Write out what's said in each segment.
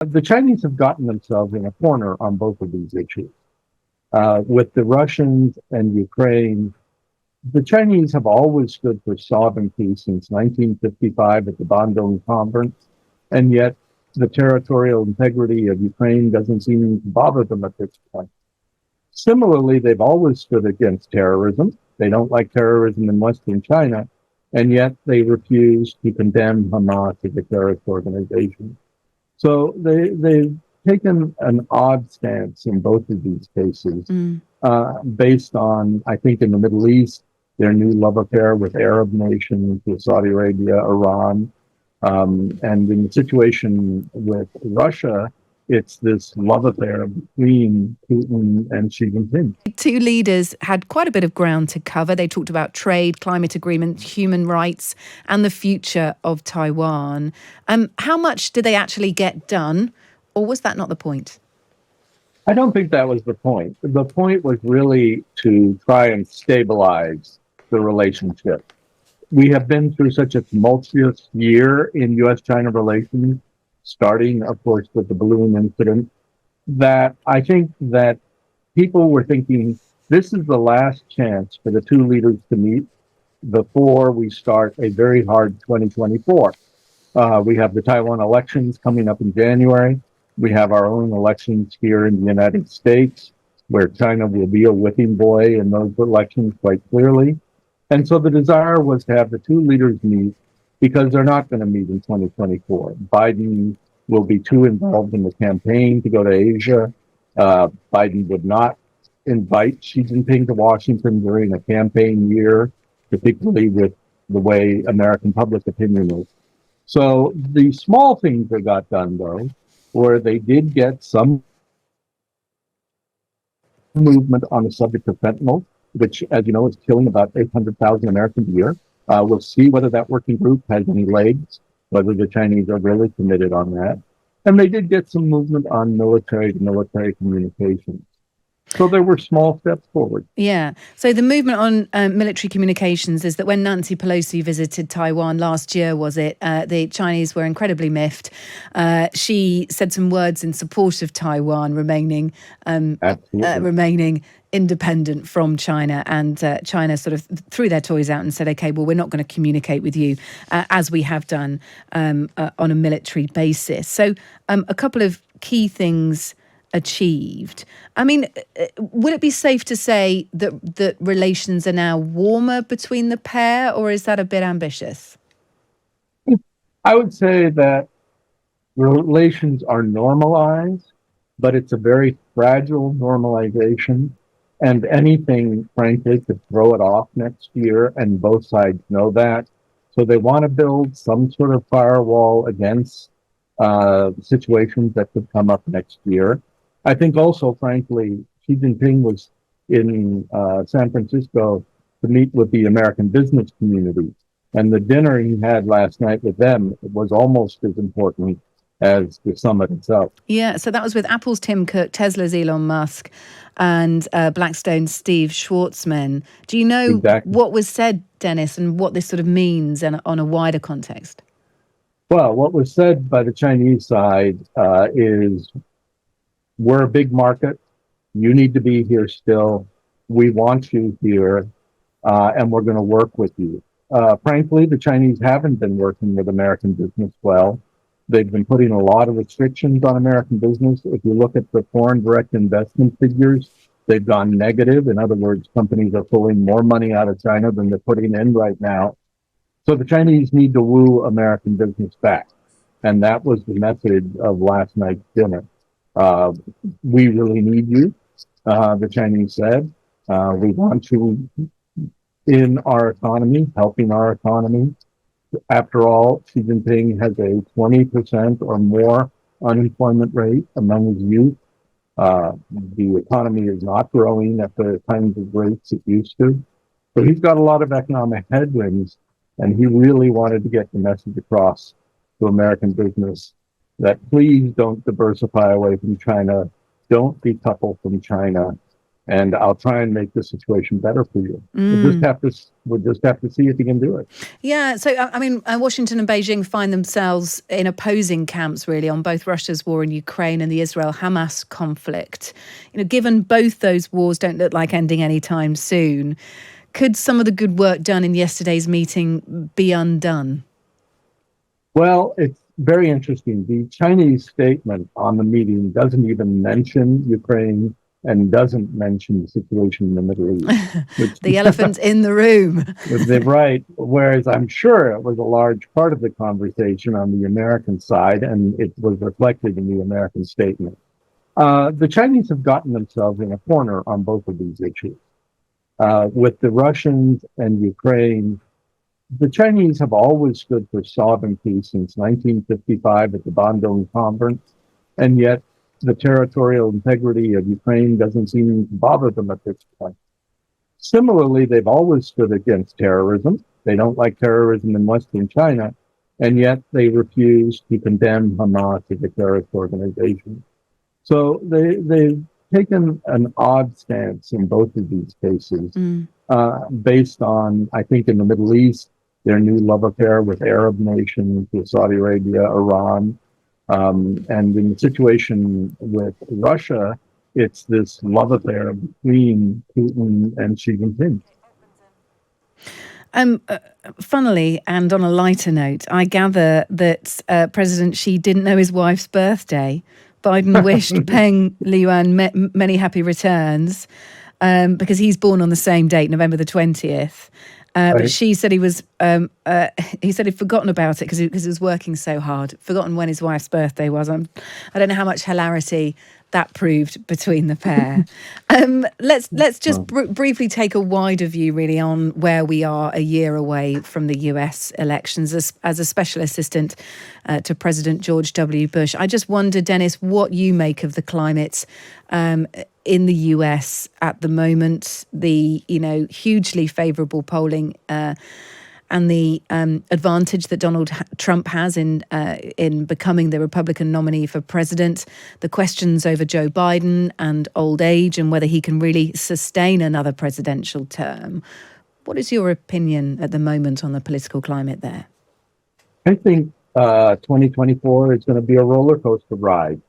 The Chinese have gotten themselves in a corner on both of these issues. With the Russians and Ukraine, the Chinese have always stood for sovereignty since 1955 at the Bandung Conference, and yet the territorial integrity of Ukraine doesn't seem to bother them at this point. Similarly, they've always stood against terrorism. They don't like terrorism in Western China, and yet they refuse to condemn Hamas as a terrorist organization. So they've taken an odd stance in both of these cases, based on, I think, in the Middle East, their new love affair with Arab nations, with Saudi Arabia, Iran, and in the situation with Russia, it's this love affair between Putin and Xi Jinping. Two leaders had quite a bit of ground to cover. They talked about trade, climate agreement, human rights, and the future of Taiwan. How much did they actually get done, or was that not the point? I don't think that was the point. The point was really to try and stabilize the relationship. We have been through such a tumultuous year in U.S.-China relations, starting, of course, with the balloon incident, that I think that people were thinking this is the last chance for the two leaders to meet before we start a very hard 2024. We have the Taiwan elections coming up in January. We have our own elections here in the United States, where China will be a whipping boy in those elections quite clearly. And so the desire was to have the two leaders meet because they're not going to meet in 2024. Biden will be too involved in the campaign to go to Asia. Biden would not invite Xi Jinping to Washington during a campaign year, particularly with the way American public opinion is. So the small things that got done, though, were they did get some movement on the subject of fentanyl, which, as you know, is killing about 800,000 Americans a year. We'll see whether that working group has any legs, whether the Chinese are really committed on that. And they did get some movement on military-to-military communications. So there were small steps forward. Yeah. So the movement on military communications is that when Nancy Pelosi visited Taiwan last year, was it, the Chinese were incredibly miffed. She said some words in support of Taiwan remaining independent from China, and China sort of threw their toys out and said, okay, well, we're not going to communicate with you as we have done on a military basis. So a couple of key things achieved. I mean, would it be safe to say that relations are now warmer between the pair, or is that a bit ambitious? I would say that relations are normalized, but it's a very fragile normalization. And anything, frankly, could throw it off next year, and both sides know that. So they want to build some sort of firewall against situations that could come up next year. I think also, frankly, Xi Jinping was in San Francisco to meet with the American business community. And the dinner he had last night with them was almost as important as the summit itself. Yeah, so that was with Apple's Tim Cook, Tesla's Elon Musk, and Blackstone's Steve Schwartzman. Do you know what was said, Dennis, and what this sort of means on a wider context? Well, what was said by the Chinese side is, we're a big market. You need to be here still. We want you here, and we're going to work with you. Frankly, the Chinese haven't been working with American business well. They've been putting a lot of restrictions on American business. If you look at the foreign direct investment figures, they've gone negative. In other words, companies are pulling more money out of China than they're putting in right now. So the Chinese need to woo American business back. And that was the message of last night's dinner. We really need you, the Chinese said. We want you in our economy, helping our economy. After all, Xi Jinping has a 20% or more unemployment rate among his youth. The economy is not growing at the kinds of rates it used to. So he's got a lot of economic headwinds, and he really wanted to get the message across to American business that please don't diversify away from China, don't decouple from China, and I'll try and make the situation better for you. We'll just have to see if he can do it. Yeah. So, I mean, Washington and Beijing find themselves in opposing camps, really, on both Russia's war in Ukraine and the Israel-Hamas conflict. Given both those wars don't look like ending anytime soon, could some of the good work done in yesterday's meeting be undone? Well, it's very interesting. The Chinese statement on the meeting doesn't even mention Ukraine and doesn't mention the situation in the Middle East. The elephant in the room. They're right. Whereas I'm sure it was a large part of the conversation on the American side, and it was reflected in the American statement. The Chinese have gotten themselves in a corner on both of these issues. With the Russians and Ukraine, the Chinese have always stood for sovereignty since 1955 at the Bandung Conference, and yet the territorial integrity of Ukraine doesn't seem to bother them at this point. Similarly, they've always stood against terrorism. They don't like terrorism in Western China, and yet they refuse to condemn Hamas as a terrorist organization. So they've taken an odd stance in both of these cases, based on, I think, in the Middle East, their new love affair with Arab nations, with Saudi Arabia, Iran. And in the situation with Russia, it's this love affair between Putin and Xi Jinping. Funnily, and on a lighter note, I gather that President Xi didn't know his wife's birthday. Biden wished Peng Liyuan many happy returns because he's born on the same date, November the 20th. But Xi said he said he'd forgotten about it because he was working so hard, forgotten when his wife's birthday was. I don't know how much hilarity that proved between the pair. Let's just briefly take a wider view, really, on where we are a year away from the US elections. As a special assistant to President George W. Bush, I just wonder, Dennis, what you make of the climate in the US at the moment, the hugely favourable polling and the advantage that Donald Trump has in becoming the Republican nominee for president, the questions over Joe Biden and old age and whether he can really sustain another presidential term. What is your opinion at the moment on the political climate there? I think 2024 is going to be a roller coaster ride.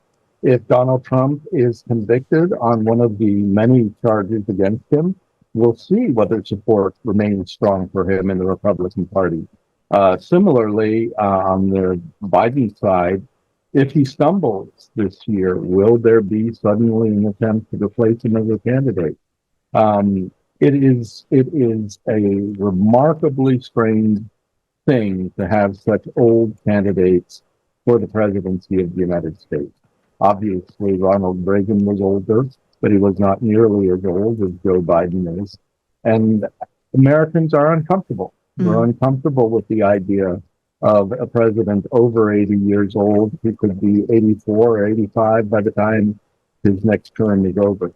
If Donald Trump is convicted on one of the many charges against him, we'll see whether support remains strong for him in the Republican Party. Similarly, on the Biden side, if he stumbles this year, will there be suddenly an attempt to replace him as a candidate? It is a remarkably strange thing to have such old candidates for the presidency of the United States. Obviously, Ronald Reagan was older, but he was not nearly as old as Joe Biden is. And Americans are uncomfortable. We're uncomfortable with the idea of a president over 80 years old who could be 84 or 85 by the time his next term is over.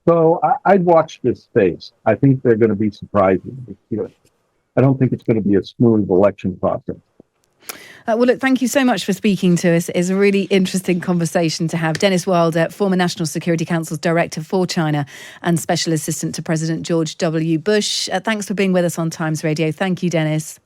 So I'd watch this space. I think they're going to be surprises this year. I don't think it's going to be a smooth election process. Well, look, thank you so much for speaking to us. It's a really interesting conversation to have. Dennis Wilder, former National Security Council's Director for China and Special Assistant to President George W. Bush. Thanks for being with us on Times Radio. Thank you, Dennis.